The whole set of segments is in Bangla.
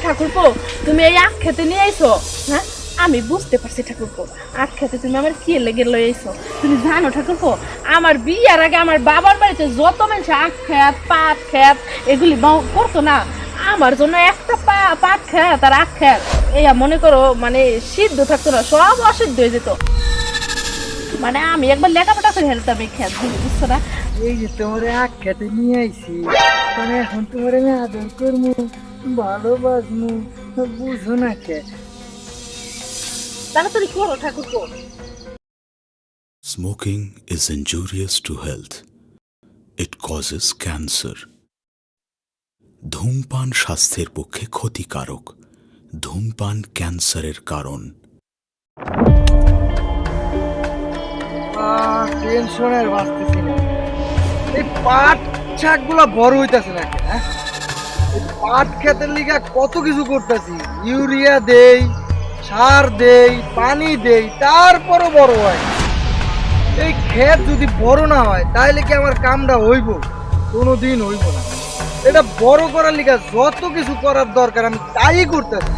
ঠাকুরপো তুমি এই আখ খেতে নিয়ে আইছো। হ্যাঁ আমি বুঝতে পারছি ঠাকুরপো, আখ খেতে তুমি আমার কি লেগে লই আইছো। তুমি জানো ঠাকুরপো, আমার বিয়ার আগে আমার বাবার বাড়িতে যত মানুষ আখ খেত পাট খেত এগুলি করতো না, আমার জন্য একটা পাট খেত আর আখ খেত এই মনে করো মানে সিদ্ধ থাকতো না, সব অসিদ্ধ হয়ে যেত। মানে আমি একবার লেখাপড়া করে হেলতাম এই খেত, বুঝছো না? এই যে তোমার আখ খেতে নিয়ে আইছি, মানে এখন তোমার আমি আদর করবো, ভালোবাসবো, বুঝো না কে? তাড়াতাড়ি করো ঠাকুরপো। Smoking is injurious to health. It causes cancer. ধূমপান স্বাস্থ্যের পক্ষে ক্ষতিকারক। ধূমপান ক্যান্সারের কারণ। টেনশনের বাঁচতেছি না। এই পাট শাক গুলা বড় হইতাছে না কেন? এই পাট ক্ষেতের লিগা কত কিছু করতেছি, ইউরিয়া দেই, সার দেই, পানি দেই, তারপরও বড় হয়। এই ক্ষেত যদি বড় না হয় তাহলে কি আমার কামটা হইব? কোনোদিন হইব না। এটা বড় করার লিগা যত কিছু করার দরকার আমি তাই করতেছি,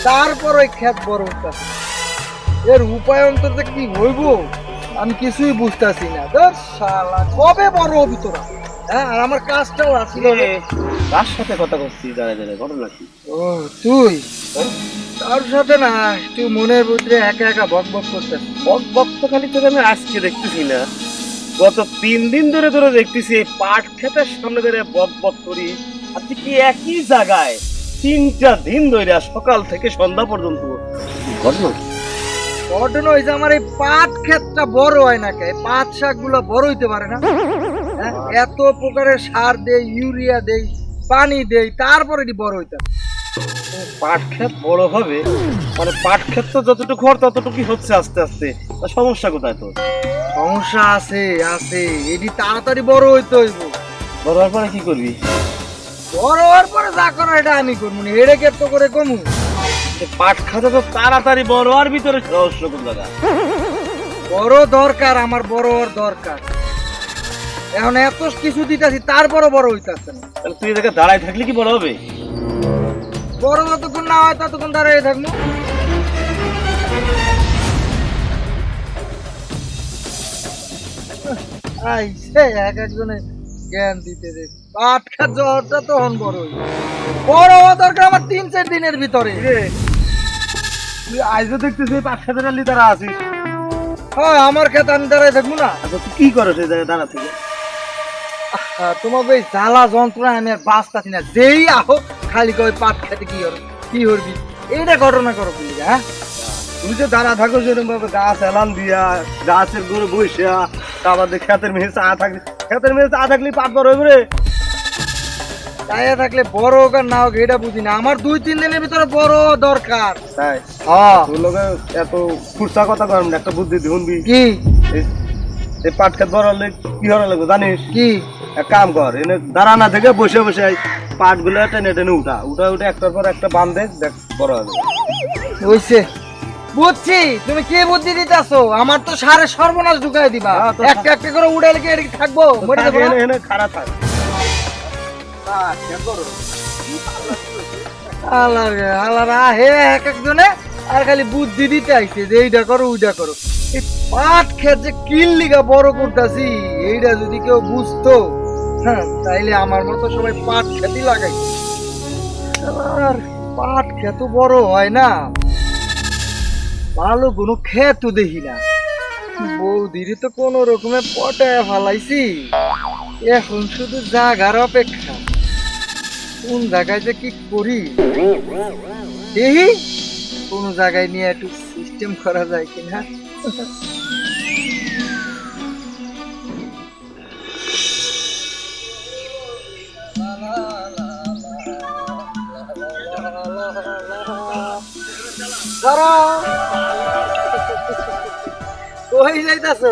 তারপর ওই ক্ষেত বড় হইতেছে। এর উপায় অন্তত কি হইব আমি কিছুই বুঝতেছি না। শালা কবে বড় হবি তোরা? হ্যাঁ, আর আমার কাজটাও আসছিল। কার সাথে কথা করছিস? দাঁড়ায় দাঁড়ায় ঘটনা কি? ও তুই তার সাথে না একটু মনের ভিতরে একা একা বক বক করতেছিস। বক বক তো খালি তোকে আমি আজকে দেখতেছি না, গত 3 দিন ধরে ধরে দেখতেছি এই পাট ক্ষেতের সামনে ধরে বক বক করি। আর তুই কি একই জায়গায় 3টা দিন ধরে সকাল থেকে সন্ধ্যা পর্যন্ত ঘটনা? ঘটনা হয়েছে আমার এই পাট ক্ষেতটা বড় হয় না কে? পাট শাক গুলো বড় হইতে পারে না? হ্যাঁ, এত প্রকারের সার দেই, ইউরিয়া দেই, পানি দেই, তারপরে এটি বড় হইতে পারে। পাট ক্ষেত বড় হবে মানে পাট ক্ষেত তো যতটুকু হওয়ার ততটুকুই হচ্ছে আস্তে আস্তে। তা সমস্যা কোথায় তোর? সমস্যা আছে আছে, এটি তাড়াতাড়ি বড় হইতে হইব। বড় হওয়ার পরে কি করবি? বড় হওয়ার পরে যা করো এটা আমি করবো না, হেডে কেট তো করে কমু। পাট খাতে তো তাড়াতাড়ি বড় হওয়ার ভিতরে রহস্য কোন জায়গা? বড় দরকার, আমার বড় হওয়ার দরকার। এখন এত কিছু দিতেছি তারপরও বড় হইতেছে না। তাহলে তুই এদিকে দাঁড়ায় থাকলে কি বড় হবে? বড় যতক্ষণ না হয় ততক্ষণ দাঁড়িয়ে থাকবো। আইসে এক একজনে জ্ঞান দিতে দে। পাট খাত জ্বরটা তখন বড় হইবে। বড় হওয়া দরকার আমার 3-4 দিনের ভিতরে। তুই আইজও দেখতেছিস পাট খাতের আলি দাঁড়া আছিস। হ্যাঁ, আমার খেত আমি দাঁড়ায় থাকবো না। আচ্ছা তুই কি করো সেই জায়গায় দাঁড়া থেকে? তোমাকে ওই জ্বালা যন্ত্রণা আমি আর বাঁচতাছি না। যেই আহো খালি কই পাট খেতে কি হর কি হরবি, এইটা ঘটনা করো বলি। হ্যাঁ, তুমি যে দাঁড়া থাকো সেরকম ভাবে গাছ এলান দিয়া গাছের গোড়ে বসিয়া, তারপর খেতের মেয়ে চা থাকলে, খেতের মেয়ে চা থাকলে পাট বড় হইবে রে। তাই থাকলে বড় হোক আর না হোক এটা বুঝি না, আমার 2-3 দিনের ভিতরে বড় দরকার। তাই হ্যাঁ, তোর লোকে এত খুচরা কথা কর না, একটা বুদ্ধি শুনবি কি এই পাট খেত বড় হলে কি হওয়া লাগবে জানিস? কি এক কাম কর, এনে দাঁড়া না থেকে বসে বসে পাট গুলো টেনে টেনে উঠা উঠা উঠে একটার পর একটা বান্ধে দেখ বড় হবে। হইছে, বুঝছি তুমি কি বুদ্ধি দিতেছো। আমার তো সারে সর্বনাশ ঢুকাই দিবা। হ্যাঁ, তো একটা একটা করে উড়াইলে কি এদিকে থাকবো? মরে যাবো না? এনে খারাপ থাক। আল্লাহরে আল্লাহরা হে এক একজনে আর খালি বুদ্ধি দিতে আইছে যে এইটা করো ওইটা করো। এই পাট খেত যে কিল্লিগা বড় করতেছি এইটা যদি কেউ বুঝতো, হ্যাঁ, তাইলে আমার মতো সবাই পাট খেতই লাগাই। আর পাট খেত বড় হয় না, ভালো কোনো খেত দেখি না। বৌদিরই তো কোন রকমে পটায় ফালাইছি, এখন শুধু জাগার অপেক্ষা। কোন জায়গায় যে কি করি দেখি, কোন জায়গায় নিয়ে একটু সিস্টেম করা যায় কিনা। কই যাইতাছো?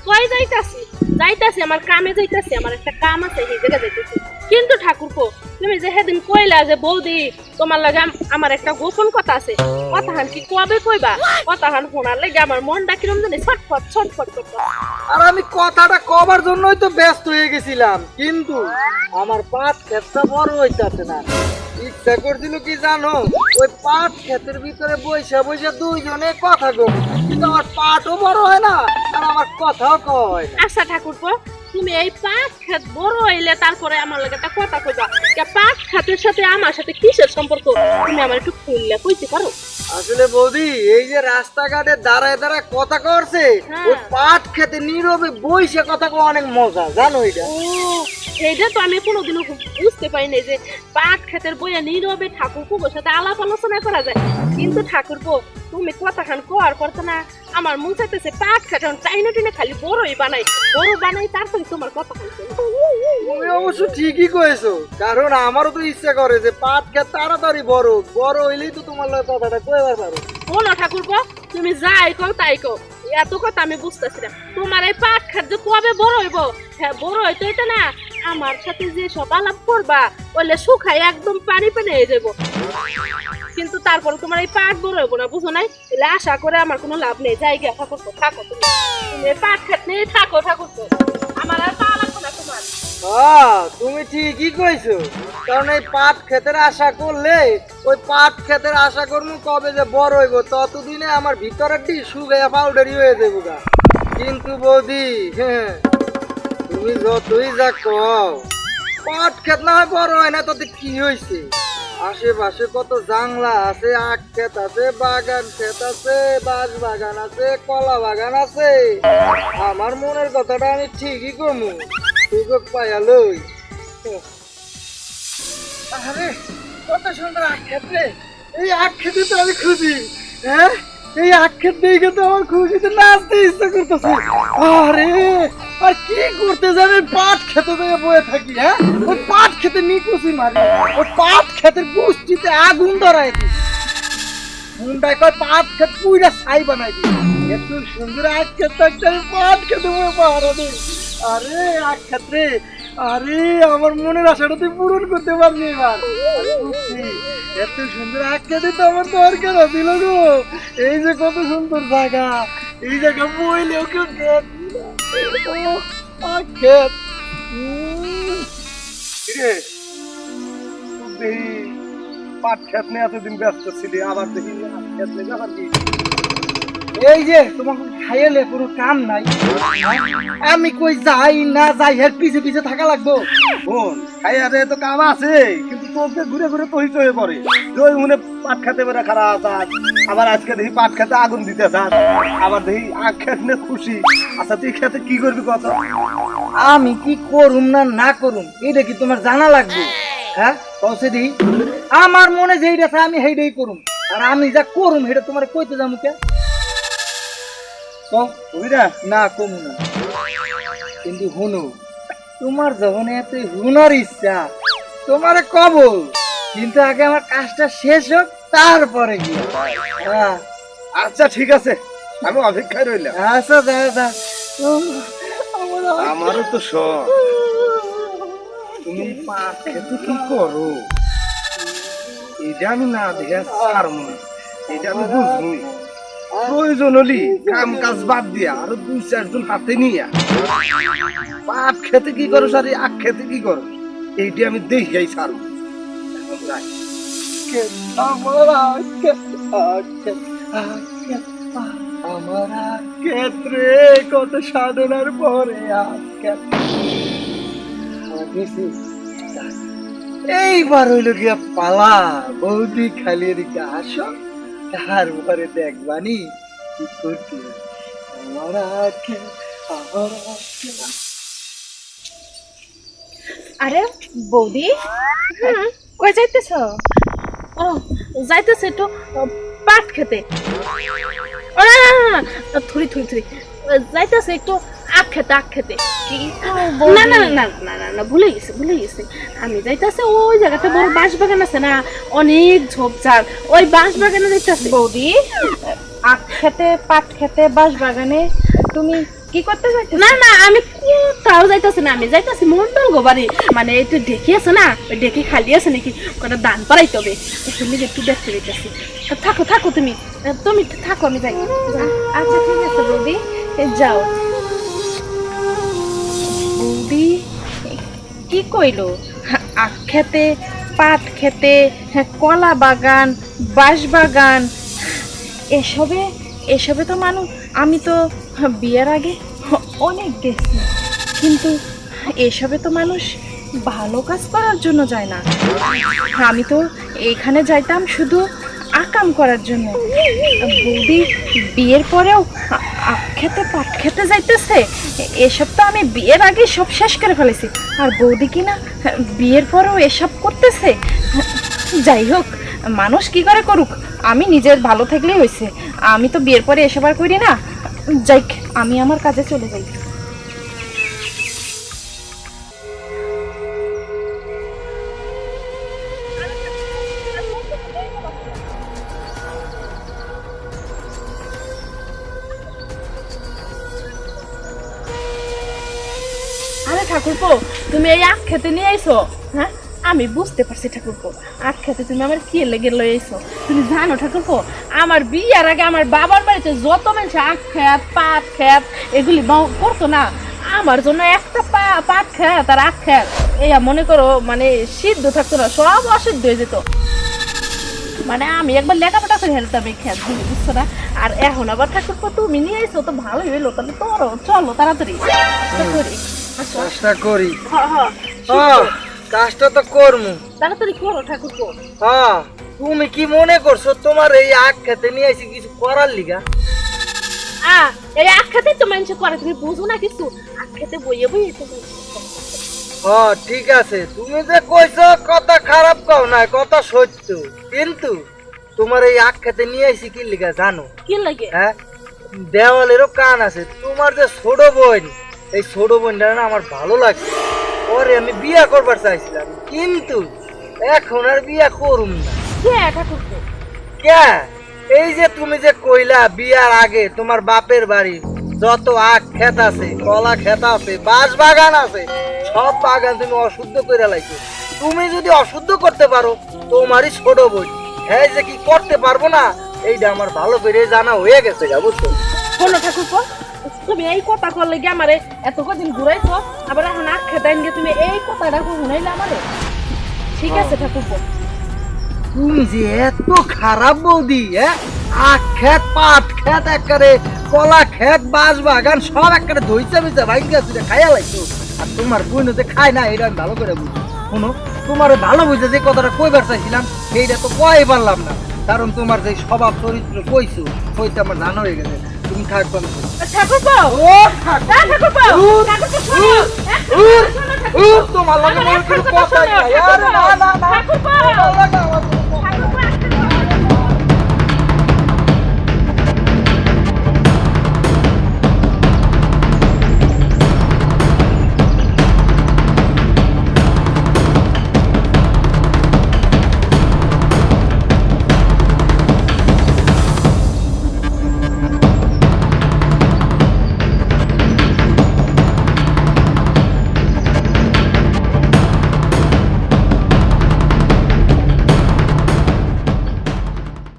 কই যাইতাছি? যাইতাছি আমার কামে যাইতাছি, আমার একটা কাম আছে সেই জায়গা যাইতাছি। কিন্তু ঠাকুরপো তুমি যে সেদিন কইলা যে বৌদি তোমার লাগে আমার একটা গোপন কথা আছে, কথাহান কি কবে কইবা? কথাহান শোনার লাগে আমার মনটা কিরম জানি ছটফট ছটফট করতো। আর আমি কথাটা কবার জন্যই তো ব্যস্ত হয়ে গেছিলাম, কিন্তু আমার পাট ক্ষেতটা বড় হইতাছে না। ইচ্ছা করছিল কি জানো, ওই পাট ক্ষেতের ভিতরে বইসা বইসা দুইজনে কথা কব, কিন্তু আমার পাটও বড় হয় না আর আমার কথাও কয় না। আচ্ছা ঠাকুরপো, তুমি এই পাট ক্ষেত বড় হইলে তারপরে আমার লাগে একটা কথা কইবা। পাট ক্ষেতের সাথে আমার সাথে কিসের সম্পর্ক, তুমি আমার একটু খুললে কইতে পারো? আসলে বৌদি, এই যে রাস্তাঘাটে দাঁড়ায় দাঁড়ায় কথা করছে, হ্যাঁ। ওই পাট খেতে নীরবে বইসে কথা কওয়া অনেক মজা, জানো এটা? ও, এইটা তো আমি কোনোদিনও বুঝতে পারি নাই যে পাট ক্ষেতের বইয়া নীরবে ঠাকুরপোর সাথে আলাপ আলোচনা করা যায়। কিন্তু ঠাকুরপো, তুমি কথাখান কোয়ার করতে না আমার মন চাইতেছে পাট ক্ষেত চাইনা টিনে খালি বড়ই বানাই, বড় বানাই, তারপরে তোমার কথা শুনতে। তুমি অবশ্য ঠিকই কয়েছো, কারণ আমারও তো ইচ্ছা করে যে পাট খেত তাড়াতাড়ি বড় বড় হইলেই তো তোমার লগে কথাটা কইবার পারো। শোনো ঠাকুরপো, তুমি যাই কও তাই কও, এত কথা আমি বুঝতেছি না। তোমার এই পাট খাদ্য কবে বড় হইব? হ্যাঁ, বড় হইতো এটা না, আমার সাথে যে সব আলাপ করবা বললে শুকাই একদম পানি পানি হয়ে যাবো। কিন্তু তারপর তোমার এই পাট বড় হইব না, বুঝো নাই? এলে আশা করে আমার কোনো লাভ নেই। জায়গা ঠাকুরপো, থাকো তুমি, তুমি এই পাট খাত নিয়ে থাকো ঠাকুরপো, আমার আর পা লাগবে না তোমার। তুমি ঠিকই কইছো, কারণ এই পাট ক্ষেতের আশা করলে ওই পাট ক্ষেতের আশা করবো কবে যে বড় হইব, ততদিনে আমার ভিতরের ডি শুকাইয়া পাউডারি হয়ে যাবো গা। কিন্তু বৌদি, হ্যাঁ, তুমি যতই যা কও, পাট ক্ষেত না হয় বড় হয় না, তাতে কি হয়েছে? আশেপাশে কত জাংলা আছে, আখ ক্ষেত আছে, বাগান ক্ষেত আছে, বাঁশ বাগান আছে, কলা বাগান আছে। আমার মনের কথাটা আমি ঠিকই কমু, সুযোগ পাইয়া লই। আরে কত সুন্দর আখ ক্ষেত রে! এই আখ ক্ষেতে তো আমি খুশি। হ্যাঁ, এই আখ ক্ষেত দেখে তো আমার খুশিতে নাচতে ইচ্ছা করতেছে। আরে আর কি করতে যাবে, পাট খেতে থেকে বয়ে থাকি। হ্যাঁ, ওই পাট খেতে নিকুচি মারি, ওই পাট খেতের গোষ্ঠীতে আগুন ধরাই দিই, মুন্ডায় কয় পাট খেত পুইরা ছাই বানাই দিই। এত সুন্দর আখ ক্ষেত থাকতে আমি পাট খেতে বয়ে পাহারা দিই। আরে আখ ক্ষেত রে, আরে আমার মনের আশাটা তুই পূরণ করতে পারবি এবার। আমি বুঝছি, এত সুন্দর আখ খেতে তো আমার দরকার ছিল গো। এই যে কত সুন্দর জায়গা, এই জায়গা বইলেও কেউ দেখবি না। ও, আখ ক্ষেত। কিরে, তুই দেখি পাট ক্ষেত নিয়ে এতদিন ব্যস্ত ছিলি, আবার দেখি আখ ক্ষেত নিয়ে আবার কি? এই যে তোমাকে খাইলে কোনো কাম নাই, আমি কই যাই না যাই এর পিছে পিছে থাকা লাগবো। বোন, খাইয়ারে তো কাম আছে, কিন্তু তোকে ঘুরে ঘুরে তহিত হয়ে পড়ে। ওই মনে পাট খেতে বেড়ে খারাপ আসাদ, আবার আজকে দেখি পাট খেতে আগুন দিতে আসাদ, আবার দেখি আখ খেত নিয়ে খুশি। আচ্ছা তুই খেতে কি করবি কত? আমি কি করুম না না করুম এটা কি তোমার জানা লাগবে? হ্যাঁ, কৌশে দি আমার মনে যেইটা আছে আমি সেইটাই করুম, আর আমি যা করুম সেটা তোমার কইতে যাবো কে? বুঝিরা না কমু না, কিন্তু হুনো, তোমার যখন এত হুনার ইচ্ছা তোমারে কব, কিন্তু আগে আমার কাজটা শেষ হোক তারপরে কি। হ্যাঁ, আচ্ছা ঠিক আছে, আমি অপেক্ষায় রইলাম। আচ্ছা দাদা, আমারও তো শখ। তুমি পাট খেতে কি করো এটা আমি না দেখে ছাড়বো না, এটা আমি বুঝবো। প্রয়োজন হলি কাম কাজ বাদ দিয়া আরো 2-4 জন হাতে নিয়া পাট খেতে কি করো, আর আখ খেতে কি করো, এইটা আমি দেখেই ছাড়বো। এখন যাই। আমার ক্ষেত্রে কত সাধনার পরে এইবার হইল গিয়া পালা, বৌদি খালি এদিকে আসো, তারপরে দেখবানি কি করতে। আমার আরে বৌদি, কই যাইতেছ? ও, যাইতেছে একটু পাট খেতে। ও না না না, থুরি থুরি থুরি, যাইতেছে একটু আখ খেতে, আখ খেতে। না না না না না না, ভুলে গেছে ভুলে গেছে, আমি যাইতেছে ওই জায়গাতে বড় বাঁশ বাগান আছে না, অনেক ঝোপঝাড়, ওই বাঁশ বাগানে যাইতেছে। বৌদি, আখ খেতে, পাট খেতে, বাঁশ বাগানে তুমি কি করতে চাইছো? না না, আমি কোথাও যাইতেছি না, আমি যাইতেছি মন্ডল গোবারে, মানে একটু ডেকে আছে না, ওই ডেকে খালি আছে নাকি কটা দান পারাইতে হবে, তুমি একটু দেখতে দিতেছি। থাকো থাকো, তুমি তুমি থাকো, আমি যাই। আচ্ছা ঠিক আছে বৌদি, যাও। বৌদি কি কইলো? আখ খেতে, পাট খেতে, কলা বাগান, বাঁশ বাগান, এসবে এসবে তো মানুষ, আমি তো বিয়ের আগে অনেক গেছি, কিন্তু এসবে তো মানুষ ভালো কাজ করার জন্য যায় না। আমি তো এখানে যাইতাম শুধু আকাম করার জন্য। বৌদি বিয়ের পরেও আখ খেতে পাট খেতে যাইতেছে, এসব তো আমি বিয়ের আগে সব শেষ করে ফেলেছি, আর বৌদি কিনা বিয়ের পরেও এসব করতেছে। যাই হোক, মানুষ কি করে করুক, আমি নিজের ভালো থাকলেই হয়েছে। আমি তো বিয়ের পরে এসব আর করি না। যাই, আমি আমার কাজে চলে যাই। আরে ঠাকুরপো, তুমি এই আখ খেতে নিয়ে আইছো? হ্যাঁ, আমি বুঝতে পারছি ঠাকুরপো, আখ খেতে তুমি আমার কি লেগে লই আইছো। তুমি জানো ঠাকুরপো, আমার বিয়ার আগে আমার বাবার বাড়িতে যত মানুষ আখ খেত, পাট খেত এগুলি করতো না, আমার জন্য একটা পাট খেত আর আখ খেত এই মনে করো মানে সিদ্ধ থাকতো না, সব অসিদ্ধ হয়ে যেত। মানে আমি একবার লেখাপড়া করে হেলতাম এই খেত গুলি, বুঝছো না? আর এখন আবার ঠাকুরপো তুমি নিয়ে আইছো, তো ভালোই হইলো। তাহলে তোরও চলো তাড়াতাড়ি করি। চেষ্টা করি। হ্যাঁ হ্যাঁ, কাজটা তো করমু। তাড়াতাড়ি করো ঠাকুরপো। হ্যাঁ, তুমি কি মনে করছো তোমার এই আখ খেতে নিয়ে আইছি কিছু করার লিগা? এই আখ খেতে তো মানুষ করে, তুমি বুঝো না কিছু? আখ খেতে বইয়ে বইয়ে তো হ্যাঁ ঠিক আছে, তুমি যে কইছো কথা খারাপ কও না, কথা সত্য, কিন্তু তোমার এই আখ খেতে নিয়ে আইছি কি লিগা জানো? কি লাগে? হ্যাঁ, দেওয়ালেরও কান আছে। তোমার যে ছোট বোন, এই ছোট বোনটা না আমার ভালো লাগছে, পরে আমি বিয়া করবার চাইছিলাম, কিন্তু এখন আর বিয়া করুম না। কে ঠাকুরপো? কে? এই যে তুমি যে কইলা বিয়ার আগে তোমার বাপের বাড়ি যত আখ ক্ষেত আছে, কলা ক্ষেত আছে, বাঁশ বাগান আছে, সব বাগান তুমি অশুদ্ধ করে লাইছো। তুমি যদি অশুদ্ধ করতে পারো, তোমারই ছোট বোন হ্যাঁ যে কি করতে পারবো না, এইটা আমার ভালো করে জানা হয়ে গেছে, বুঝছো? শোনো ঠাকুরপো, তুমি এই কথা করলে গিয়ে আমারে এত কদিন ঘুরাইছো, আবার এখন আখ খেতে গিয়ে তুমি এই কথাটা শুনাইলে আমারে। ঠিক আছে ঠাকুরপো। তুমি যে এত খারাপ বৌদি, হ্যাঁ, আখ ক্ষেত, পাট ক্ষেত, একেবারে কলা ক্ষেত, বাঁশ বাগান সব একেবারে ধইছে মিছে ভাইঙ্গা তুই খাইয়া লাইছো। আর তোমার বোন যে খায় না, এটা আমি ভালো করে বুঝি। শোনো, তোমার ভালো বুঝে যে কথাটা কইবার চাইছিলাম সেইটা তো কই পারলাম না, কারণ তোমার যে স্বভাব চরিত্র কইছো কইতে আমার জানা হয়ে গেছে। তুমি থাকবে না। ঠাকুরপো, ও ঠাকুরপো, ঠাকুরপো শোনো, তোমার লাগে কোনো কথা নাই। আরে না না না, ঠাকুরপো।